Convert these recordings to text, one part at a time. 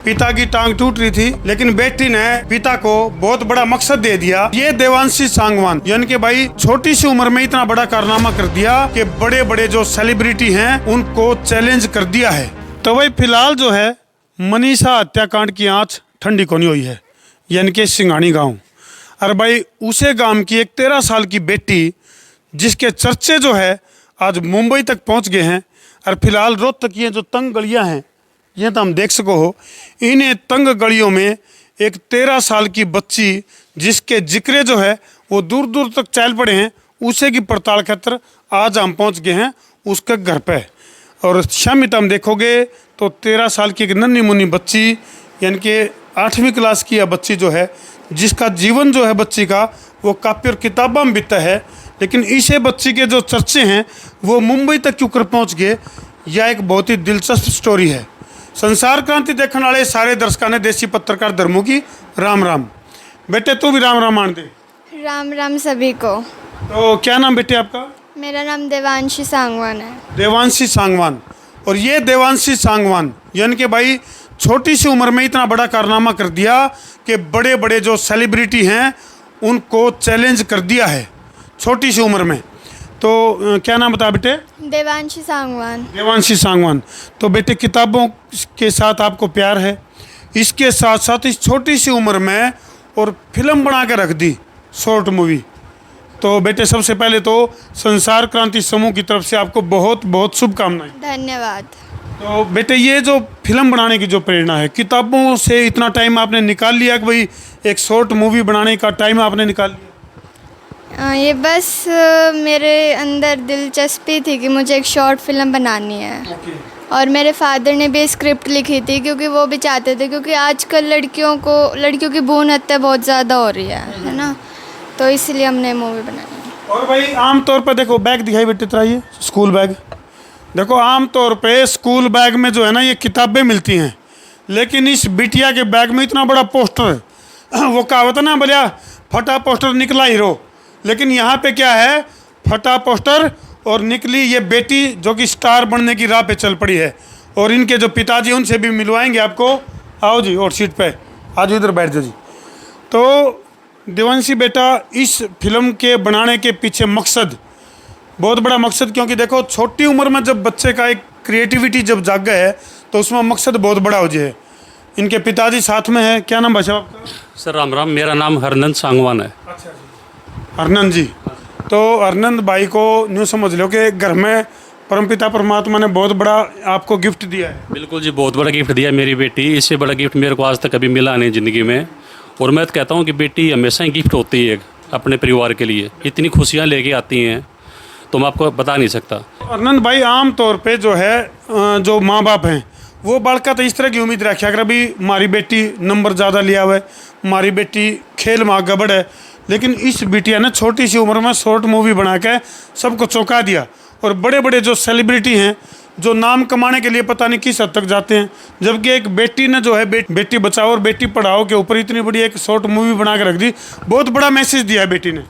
पिता की टांग टूट रही थी, लेकिन बेटी ने पिता को बहुत बड़ा मकसद दे दिया। ये देवांशी सांगवान यानी कि भाई छोटी सी उम्र में इतना बड़ा कारनामा कर दिया कि बड़े बड़े जो सेलिब्रिटी हैं उनको चैलेंज कर दिया है। तो भाई फिलहाल जो है मनीषा हत्याकांड की आंच ठंडी कोनी हुई है, यानी कि सिंघानी गांव। और भाई उसे गांव की एक 13 साल की बेटी जिसके चर्चे जो है आज मुंबई तक पहुंच गए हैं। और फिलहाल रोहतक की जो तंग गलियां हैं ये तो हम देख सको हो, इन्हें तंग गलियों में एक 13 साल की बच्ची जिसके जिक्रे जो है वो दूर दूर तक चल पड़े हैं, उसे की पड़ताल खातर आज हम पहुंच गए हैं उसके घर पे। और शामित हम देखोगे तो 13 साल की एक नन्ही मुन्नी बच्ची यानी कि 8वीं क्लास की यह बच्ची जो है, जिसका जीवन जो है बच्ची का वो कापी और किताबों में बीता है, लेकिन इसे बच्ची के जो चर्चे हैं वो मुंबई तक क्यों कर पहुँच गए, यह एक बहुत ही दिलचस्प स्टोरी है। संसार क्रांति देखने वाले सारे दर्शकों ने देसी पत्रकार धर्मों की राम राम। बेटे तू भी राम राम मान दे। राम राम सभी को। तो क्या नाम बेटे आपका? मेरा नाम देवांशी सांगवान है। देवांशी सांगवान। और ये देवांशी सांगवान यानी कि भाई छोटी सी उम्र में इतना बड़ा कारनामा कर दिया कि बड़े बड़े जो सेलिब्रिटी हैं उनको चैलेंज कर दिया है छोटी सी उम्र में। तो क्या नाम बता बेटे? देवांशी सांगवान। देवांशी सांगवान। तो बेटे किताबों के साथ आपको प्यार है, इसके साथ साथ इस छोटी सी उम्र में और फिल्म बना के रख दी, शॉर्ट मूवी। तो बेटे सबसे पहले तो संसार क्रांति समूह की तरफ से आपको बहुत बहुत शुभकामनाएं। धन्यवाद। तो बेटे ये जो फिल्म बनाने की जो प्रेरणा है, किताबों से इतना टाइम आपने निकाल लिया कि भाई एक शॉर्ट मूवी बनाने का टाइम आपने निकाल लिया? ये बस मेरे अंदर दिलचस्पी थी कि मुझे एक शॉर्ट फिल्म बनानी है। और मेरे फादर ने भी स्क्रिप्ट लिखी थी क्योंकि वो भी चाहते थे, क्योंकि आजकल लड़कियों की भ्रूण हत्या बहुत ज़्यादा हो रही है ना, तो इसलिए हमने मूवी बनाई। और भाई आमतौर पर देखो बैग दिखाई बेटे तेरा, ये स्कूल बैग देखो। आमतौर पे स्कूल बैग में जो है ना ये किताबें मिलती हैं, लेकिन इस बिटिया के बैग में इतना बड़ा पोस्टर है। वो कहावत है ना, बोलिया फटा पोस्टर निकला हीरो। लेकिन यहाँ पे क्या है, फटा पोस्टर और निकली ये बेटी जो कि स्टार बनने की राह पे चल पड़ी है। और इनके जो पिताजी उनसे भी मिलवाएंगे आपको। आओ जी और सीट पे आज इधर बैठ जाओ जी। तो देवांशी बेटा इस फिल्म के बनाने के पीछे मकसद बहुत बड़ा मकसद, क्योंकि देखो छोटी उम्र में जब बच्चे का एक क्रिएटिविटी जब जाग गया है तो उसमें मकसद बहुत बड़ा हो जाए। इनके पिताजी साथ में है। क्या नाम बचा आपका? सर राम राम, मेरा नाम हरनंद सांगवान है। अच्छा जी, हरनंद जी। तो हरनंद भाई को न्यू समझ लो कि घर में परमपिता परमात्मा ने बहुत बड़ा आपको गिफ्ट दिया है। बिल्कुल जी, बहुत बड़ा गिफ्ट दिया मेरी बेटी। इससे बड़ा गिफ्ट मेरे को आज तक कभी मिला नहीं ज़िंदगी में। और मैं तो कहता हूँ कि बेटी हमेशा ही गिफ्ट होती है अपने परिवार के लिए, इतनी खुशियाँ लेके आती हैं तो मैं आपको बता नहीं सकता। हरनंद भाई आम तौर पे जो है जो माँ बाप हैं वो बालका तो इस तरह की उम्मीद रखा अगर अभी हमारी बेटी नंबर ज़्यादा लिया हुआ है, हमारी बेटी खेल में गड़बड़ है, लेकिन इस बिटिया ने छोटी सी उम्र में शॉर्ट मूवी बना के सबको चौंका दिया। और बड़े बड़े जो सेलिब्रिटी हैं जो नाम कमाने के लिए पता नहीं किस हद तक जाते हैं, जबकि एक बेटी ने जो है बेटी बचाओ और बेटी पढ़ाओ के ऊपर इतनी बड़ी एक शॉर्ट मूवी बना के रख दी। बहुत बड़ा मैसेज दिया है बेटी ने।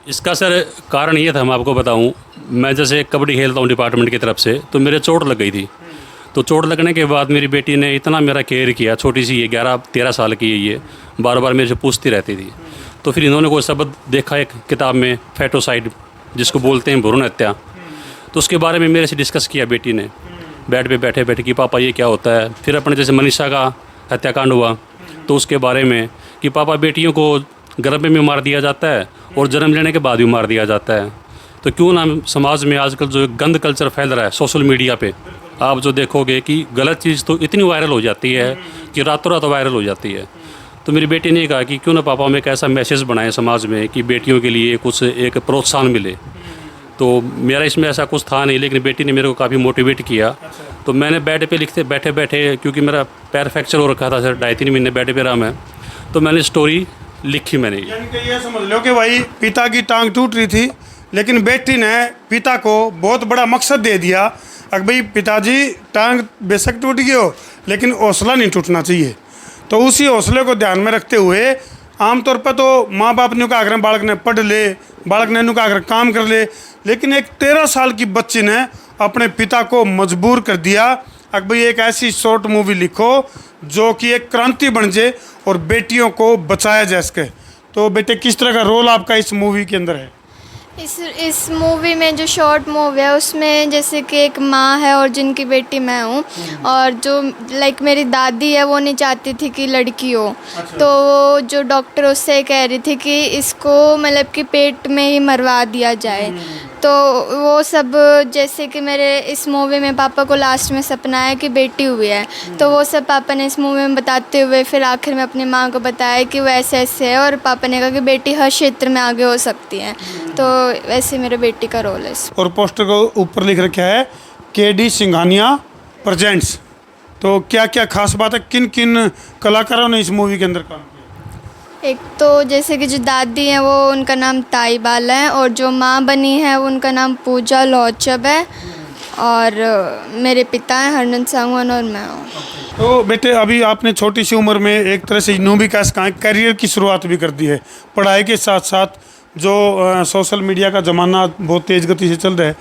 इसका सर कारण ये था, मैं आपको बताऊँ, मैं जैसे कबड्डी खेलता हूँ डिपार्टमेंट की तरफ से, तो मेरे चोट लग गई थी। तो चोट लगने के बाद मेरी बेटी ने इतना मेरा केयर किया, छोटी सी ये 11-13 साल की है, ये बार बार मेरे से पूछती रहती थी। तो फिर इन्होंने कोई शब्द देखा एक किताब में, फैटोसाइड जिसको बोलते हैं भ्रूण हत्या, तो उसके बारे में मेरे से डिस्कस किया बेटी ने बेड पे बैठे बैठे कि पापा ये क्या होता है। फिर अपने जैसे मनीषा का हत्याकांड हुआ तो उसके बारे में कि पापा बेटियों को गर्भ में मार दिया जाता है और जन्म लेने के बाद भी मार दिया जाता है, तो क्यों ना समाज में आजकल जो गंद कल्चर फैल रहा है सोशल मीडिया पे, आप जो देखोगे कि गलत चीज़ तो इतनी वायरल हो जाती है कि रातों रात वायरल हो जाती है। तो मेरी बेटी ने कहा कि क्यों ना पापा हम एक ऐसा मैसेज बनाएं समाज में कि बेटियों के लिए कुछ एक प्रोत्साहन मिले। तो मेरा इसमें ऐसा कुछ था नहीं, लेकिन बेटी ने मेरे को काफ़ी मोटिवेट किया। तो मैंने बेड पे लिखते बैठे बैठे, क्योंकि मेरा पैर फ्रैक्चर हो रखा था सर, 2.5-3 महीने बेड पे रहा मैं, तो मैंने स्टोरी लिखी मैंने। यानी कि ये समझ लो कि भाई पिता की टांग टूट रही थी, लेकिन बेटी ने पिता को बहुत बड़ा मकसद दे दिया। अगर भाई पिताजी टांग बेशक टूट गई हो, लेकिन हौसला नहीं टूटना चाहिए। तो उसी हौसले को ध्यान में रखते हुए आमतौर पर तो माँ बाप ने कहा अगर बालक ने पढ़ ले, बालक ने कहा अगर काम कर ले, लेकिन एक 13 साल की बच्ची ने अपने पिता को मजबूर कर दिया अब भाई एक ऐसी शॉर्ट मूवी लिखो जो कि एक क्रांति बन जाए और बेटियों को बचाया जा सके। तो बेटे किस तरह का रोल आपका इस मूवी के अंदर है? इस मूवी में जो शॉर्ट मूवी है उसमें जैसे कि एक माँ है और जिनकी बेटी मैं हूँ, और जो लाइक मेरी दादी है वो नहीं चाहती थी कि लड़की हो। तो वो जो डॉक्टर उससे कह रही थी कि इसको मतलब कि पेट में ही मरवा दिया जाए। तो वो सब जैसे कि मेरे इस मूवी में पापा को लास्ट में सपना है कि बेटी हुई है, तो वो सब पापा ने इस मूवी में बताते हुए फिर आखिर में अपनी माँ को बताया कि वो ऐसे ऐसे है, और पापा ने कहा कि बेटी हर क्षेत्र में आगे हो सकती है। तो वैसे मेरे बेटी का रोल है इसमें। और पोस्टर को ऊपर लिख रखा है के.डी. सिंघानिया प्रेजेंट्स। तो क्या क्या खास बात है, किन किन कलाकारों ने इस मूवी के अंदर काम किया? एक तो जैसे कि जो दादी हैं वो उनका नाम ताई बाला है, और जो माँ बनी है वो उनका नाम पूजा लौचब है, और मेरे पिता हैं हरनंद सांगवान और मैं हूँ। तो बेटे अभी आपने छोटी सी उम्र में एक तरह से यूँ भी कहा करियर की शुरुआत भी कर दी है। पढ़ाई के साथ साथ जो सोशल मीडिया का ज़माना बहुत तेज़ गति से चल रहा है,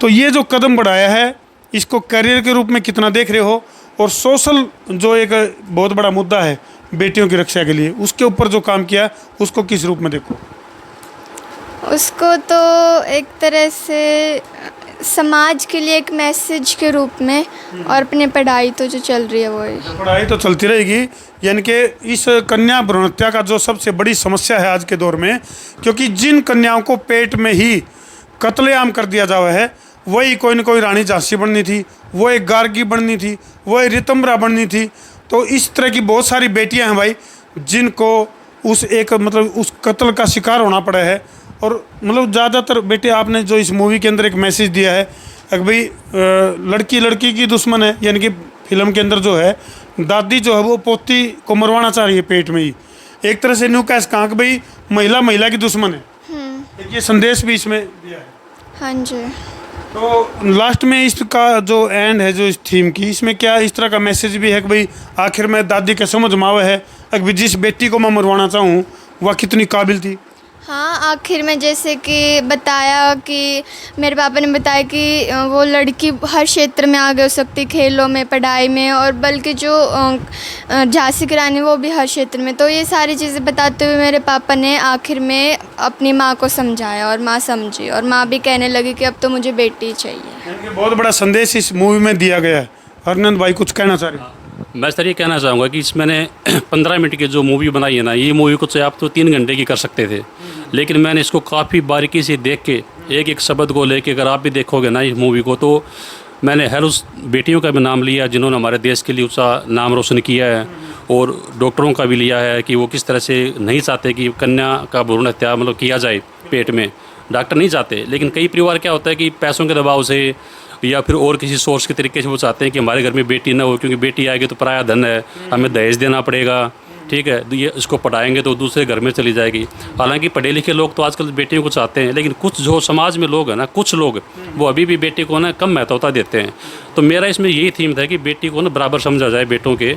तो ये जो कदम बढ़ाया है इसको करियर के रूप में कितना देख रहे हो? और सोशल जो एक बहुत बड़ा मुद्दा है बेटियों की रक्षा के लिए, उसके ऊपर जो काम किया है उसको किस रूप में देखो? उसको तो एक तरह से समाज के लिए एक मैसेज के रूप में, और अपनी पढ़ाई तो जो चल रही है वो है। पढ़ाई तो चलती रहेगी, यानी कि इस कन्या भ्रूण हत्या का जो सबसे बड़ी समस्या है आज के दौर में, क्योंकि जिन कन्याओं को पेट में ही कत्लेआम कर दिया जावा है, वही कोई न कोई रानी झांसी बननी थी, वो एक गार्गी बननी थी, वो एक रितंबरा बननी थी। तो इस तरह की बहुत सारी बेटियां हैं भाई जिनको उस एक मतलब उस कत्ल का शिकार होना पड़ा है। और मतलब ज़्यादातर बेटे आपने जो इस मूवी के अंदर एक मैसेज दिया है कि भाई लड़की लड़की की दुश्मन है, यानी कि फिल्म के अंदर जो है दादी जो है वो पोती को मरवाना चाह रही है पेट में ही। एक तरह से न्यू कैस कहा कि भाई महिला महिला की दुश्मन है, एक ये संदेश भी इसमें दिया है। हाँ जी। तो लास्ट में इसका जो एंड है जो इस थीम की, इसमें क्या इस तरह का मैसेज भी है कि भाई आखिर में दादी के समझ में आवे है कि जिस बेटी को मैं मरवाना चाहूँ वह कितनी काबिल थी? हाँ, आखिर में जैसे कि बताया कि मेरे पापा ने बताया कि वो लड़की हर क्षेत्र में आगे हो सकती, खेलों में, पढ़ाई में, और बल्कि जो झांसी की रानी वो भी हर क्षेत्र में। तो ये सारी चीज़ें बताते हुए मेरे पापा ने आखिर में अपनी माँ को समझाया, और माँ समझी, और माँ भी कहने लगी कि अब तो मुझे बेटी चाहिए। बहुत बड़ा संदेश इस मूवी में दिया गया है। हरनंद भाई कुछ कहना चाह रहे हैं? मैं सर ये कहना चाहूँगा कि इस मैंने 15 मिनट की जो मूवी बनाई है ना, ये मूवी को चाहे आप तो 3 घंटे की कर सकते थे, लेकिन मैंने इसको काफ़ी बारीकी से देख के एक एक शब्द को लेके, अगर आप भी देखोगे ना इस मूवी को, तो मैंने हर उस बेटियों का भी नाम लिया जिन्होंने हमारे देश के लिए ऊँचा नाम रोशन किया है, और डॉक्टरों का भी लिया है कि वो किस तरह से नहीं चाहते कि कन्या का भ्रूण हत्या मतलब किया जाए पेट में। डॉक्टर नहीं चाहते, लेकिन कई परिवार क्या होता है कि पैसों के दबाव से या फिर और किसी सोर्स के तरीके से वो चाहते हैं कि हमारे घर में बेटी ना हो, क्योंकि बेटी आएगी तो पराया धन है, हमें दहेज देना पड़ेगा, ठीक है, तो ये इसको पढ़ाएंगे तो दूसरे घर में चली जाएगी। हालांकि पढ़े लिखे लोग तो आजकल बेटियों को चाहते हैं, लेकिन कुछ जो समाज में लोग हैं ना, कुछ लोग वो अभी भी बेटी को ना कम महत्वता देते हैं। तो मेरा इसमें यही थीम था कि बेटी को ना बराबर समझा जाए बेटों के।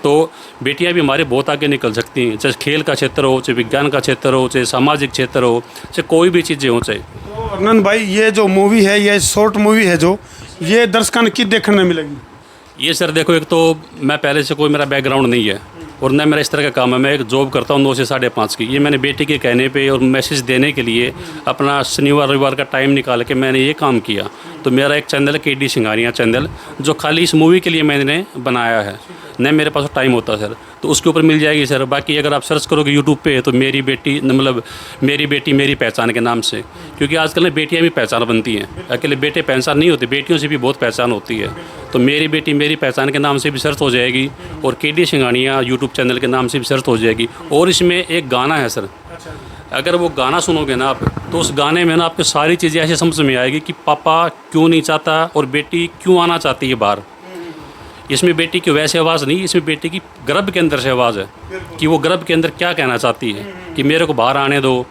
तो बेटियाँ भी हमारे बहुत आगे निकल सकती हैं, चाहे खेल का क्षेत्र हो, चाहे विज्ञान का क्षेत्र हो, चाहे सामाजिक क्षेत्र हो, चाहे कोई भी चीज़ें हो। चाहे तो हरनंद भाई ये जो मूवी है, ये शॉर्ट मूवी है जो ये दर्शकों ने किस देखने मिलेगी? ये सर देखो, एक तो मैं पहले से कोई मेरा बैकग्राउंड नहीं है और न मेरा इस तरह का काम है। मैं एक जॉब करता हूँ 9 से 5:30 की। ये मैंने बेटी के कहने पे और मैसेज देने के लिए अपना शनिवार रविवार का टाइम निकाल के मैंने ये काम किया। तो मेरा एक चैनल है के.डी. सिंघानिया चैनल, जो खाली इस मूवी के लिए मैंने बनाया है, न मेरे पास टाइम होता सर, तो उसके ऊपर मिल जाएगी सर। बाकी अगर आप सर्च करोगे यूट्यूब पे तो मेरी बेटी मतलब मेरी बेटी मेरी पहचान के नाम से, क्योंकि आजकल ना बेटियाँ भी पहचान बनती हैं, अकेले बेटे पहचान नहीं होते, बेटियों से भी बहुत पहचान होती है। तो मेरी बेटी मेरी पहचान के नाम से भी सर्च हो जाएगी और के.डी. सिंघानिया यूट्यूब चैनल के नाम से भी सर्च हो जाएगी। और इसमें एक गाना है सर, अगर वो गाना सुनोगे ना आप, तो उस गाने में ना आपको सारी चीज़ें ऐसे समझ में आएगी कि पापा क्यों नहीं चाहता और बेटी क्यों आना चाहती है बाहर। इसमें बेटी की वैसे आवाज़ नहीं, इसमें बेटी की गर्भ के अंदर से आवाज़ है कि वो गर्भ के अंदर क्या कहना चाहती है कि मेरे को बाहर आने दो,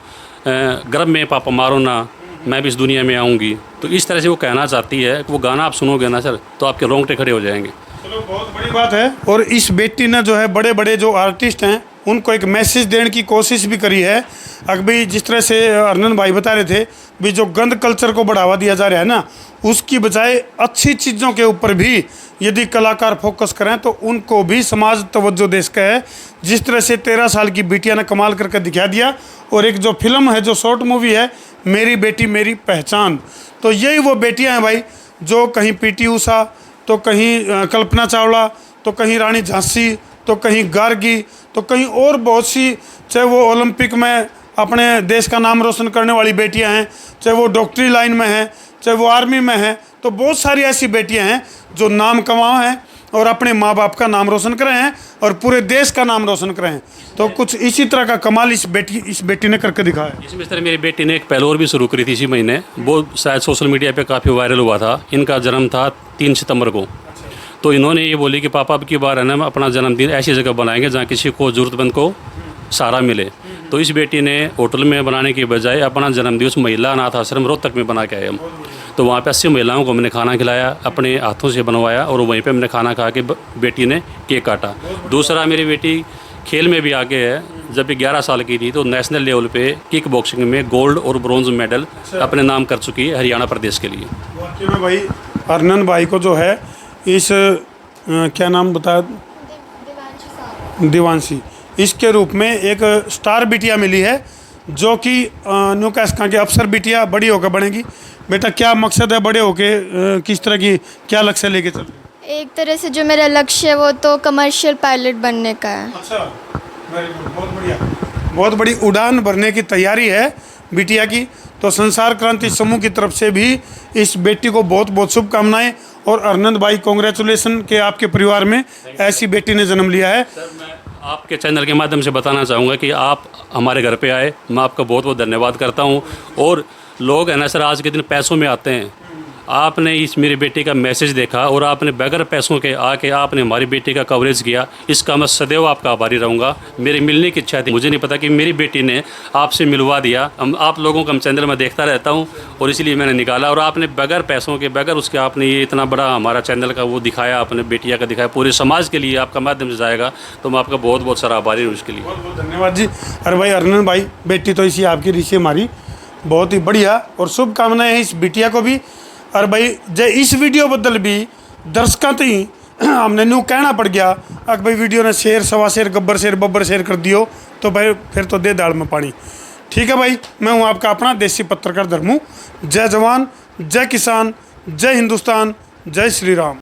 गर्भ में पापा मारो ना, मैं भी इस दुनिया में आऊँगी। तो इस तरह से वो कहना चाहती है कि वो गाना आप सुनोगे ना सर तो आपके रोंगटे खड़े हो जाएंगे। चलो बहुत बड़ी बात है। और इस बेटी ने जो है बड़े बड़े जो आर्टिस्ट हैं उनको एक मैसेज देने की कोशिश भी करी है। अगर भाई जिस तरह से अर्नन भाई बता रहे थे भी जो गंद कल्चर को बढ़ावा दिया जा रहा है ना, उसकी बजाय अच्छी चीज़ों के ऊपर भी यदि कलाकार फोकस करें तो उनको भी समाज तवज्जो दे सका है। जिस तरह से 13 साल की बिटिया ने कमाल करके दिखा दिया। और एक जो फिल्म है, जो शॉर्ट मूवी है मेरी बेटी मेरी पहचान, तो यही वो बेटियां हैं भाई जो कहीं पीटी उषा, तो कहीं कल्पना चावला, तो कहीं रानी झांसी, तो कहीं गार्गी, तो कहीं और बहुत सी, चाहे वो ओलंपिक में अपने देश का नाम रोशन करने वाली बेटियां हैं, चाहे वो डॉक्टरी लाइन में हैं, चाहे वो आर्मी में हैं, तो बहुत सारी ऐसी बेटियां हैं जो नाम कमाए हैं और अपने माँ बाप का नाम रोशन करे हैं और पूरे देश का नाम रोशन करे हैं। तो कुछ इसी तरह का कमाल इस बेटी ने करके दिखाया है। इसमें इस तरह मेरी बेटी ने एक पहले और भी शुरू करी थी इसी महीने, वो शायद सोशल मीडिया पे काफ़ी वायरल हुआ था। इनका जन्म था 3 सितंबर को। तो इन्होंने ये बोली कि पापा अब की बार है ना, अपना जन्मदिन ऐसी जगह बनाएंगे जहाँ किसी को ज़रूरतमंद को सहारा मिले। तो इस बेटी ने होटल में बनाने की बजाय अपना जन्मदिन उस महिला अनाथ आश्रम रोहतक में बना के आए हम। तो वहाँ पे 80 महिलाओं को हमने खाना खिलाया, अपने हाथों से बनवाया, और वहीं पे हमने खाना खा के बेटी ने केक काटा। दूसरा, मेरी बेटी खेल में भी आगे है। जब 11 साल की थी तो नेशनल लेवल पे किक बॉक्सिंग में गोल्ड और ब्रॉन्ज मेडल अपने नाम कर चुकी है हरियाणा प्रदेश के लिए। वाकई में भाई अर्नन भाई को जो है इस क्या नाम बताया, दिवांशी, इसके रूप में एक स्टार बिटिया मिली है जो कि न्यू कैस्का के अफसर बिटिया बड़ी होकर बनेगी। बेटा क्या मकसद है बड़े होके, किस तरह की क्या लक्ष्य लेके चल? एक तरह से जो मेरा लक्ष्य है वो तो कमर्शियल पायलट बनने का है। अच्छा, वेरी गुड, बहुत बढ़िया। बहुत बड़ी उड़ान भरने की तैयारी है बिटिया की। तो संसार क्रांति समूह की तरफ से भी इस बेटी को बहुत बहुत शुभकामनाएं। और अर्नन भाई कॉन्ग्रेचुलेसन के आपके परिवार में ऐसी बेटी ने जन्म लिया है। सर, मैं आपके चैनल के माध्यम से बताना चाहूँगा कि आप हमारे घर पे आए, मैं आपका बहुत बहुत धन्यवाद करता हूँ। और लोग है ना सर, आज के दिन पैसों में आते हैं। आपने इस मेरी बेटी का मैसेज देखा और आपने बगैर पैसों के आके आपने हमारी बेटी का कवरेज किया, इसका मैं सदैव आपका आभारी रहूँगा। मेरी मिलने की इच्छा थी, मुझे नहीं पता कि मेरी बेटी ने आपसे मिलवा दिया। हम आप लोगों का चैनल में देखता रहता हूँ और इसलिए मैंने निकाला। और आपने बगैर पैसों के, बगैर उसके आपने ये इतना बड़ा हमारा चैनल का वो दिखाया, आपने बेटिया का दिखाया, पूरे समाज के लिए आपका माध्यम से जाएगा। तो मैं आपका बहुत बहुत सारा आभारी हूँ इसके लिए। बहुत बहुत धन्यवाद जी। अरे भाई अर्नन भाई, बेटी तो इसी आपकी ऋषि हमारी, बहुत ही बढ़िया और शुभकामनाएं हैं इस बिटिया को भी। और भाई जे इस वीडियो बदल भी दर्शकों ही हमने न्यू कहना पड़ गया, अगर भाई वीडियो ने शेर, सवा शेर, गब्बर शेर, बब्बर शेर कर दियो तो भाई फिर तो दे दाल में पानी। ठीक है भाई, मैं हूँ आपका अपना देसी पत्रकार धर्मू। जय जवान, जय किसान, जय हिंदुस्तान, जय श्री राम।